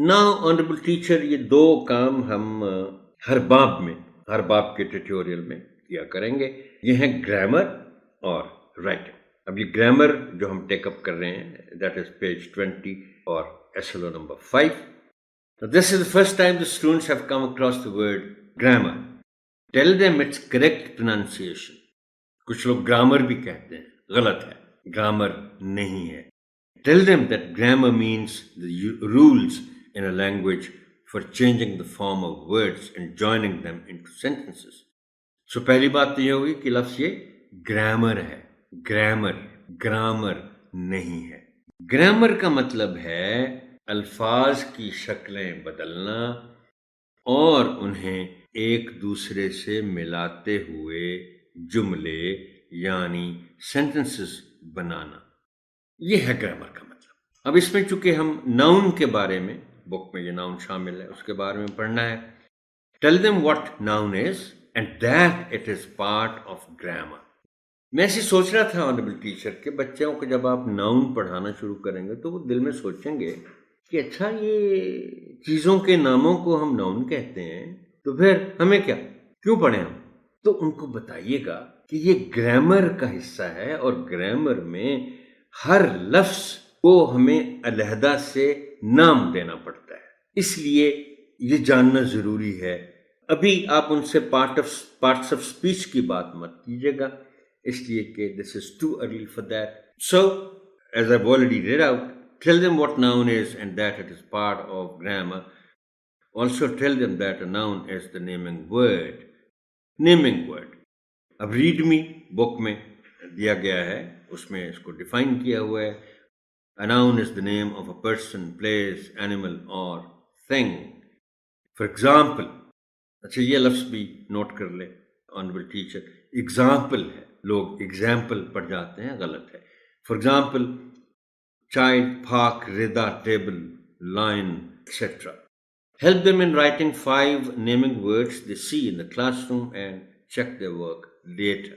Now honourable teacher, ये दो काम हम हर बाब के ट्यूटोरियल में किया करेंगे। ये हैं ग्रामर और राइटिंग। अब ये ग्रामर जो हम टेकअप कर रहे हैं, दैट इज पेज 20 और SLO number 5. Now, this is the first time the students have come across the word grammar. Tell them its correct pronunciation. कुछ लोग ग्रामर भी कहते हैं, गलत है, ग्रामर नहीं है। Tell them that grammar means the rules in a language for changing the form of words and joining them into sentences. So पहली बात तो ये होगी कि लफ्ज़ ये ग्रामर है, ग्रामर नहीं है। ग्रामर का मतलब है अल्फाज की शक्लें बदलना और उन्हें एक दूसरे से मिलाते हुए जुमले यानी सेंटेंसेस बनाना, ये है ग्रामर का मतलब। अब इसमें चूंकि हम नाउन के बारे में, बुक में ये नाउन शामिल है, उसके बारे में पढ़ना है। Tell them what noun is and that it is part of grammar. मैं ऐसे सोच रहा था ऑनरेबल टीचर के बच्चों को जब आप नाउन पढ़ाना शुरू करेंगे तो वो दिल में सोचेंगे कि अच्छा, ये चीज़ों के नामों को हम नाउन कहते हैं, तो फिर हमें क्या, क्यों पढ़ें हम? तो उनको बताइएगा कि ये ग्रामर का हिस्सा है और ग्रामर में हर लफ्ज़ को हमें अलहदा से नाम देना पड़ता है, इसलिए ये जानना ज़रूरी है। अभी आप उनसे पार्ट्स ऑफ स्पीच की बात मत कीजिएगा, इसलिए कि this is too early for that. So as I already read out, tell them what noun is and that it is part of grammar. Also tell them that a noun is the naming word. अब read me book में दिया गया है, उसमें इसको define किया हुआ है। A noun is the name of a person, place, animal or thing. For example, अच्छा ये लफ्ज़ भी नोट कर ले ऑनरेबल टीचर, एग्जाम्पल है, लोग एग्जाम्पल पढ़ जाते हैं, गलत है। For example, child, park, rida, table, lion, etc. Help them in writing 5 naming words they see in the classroom and check their work later.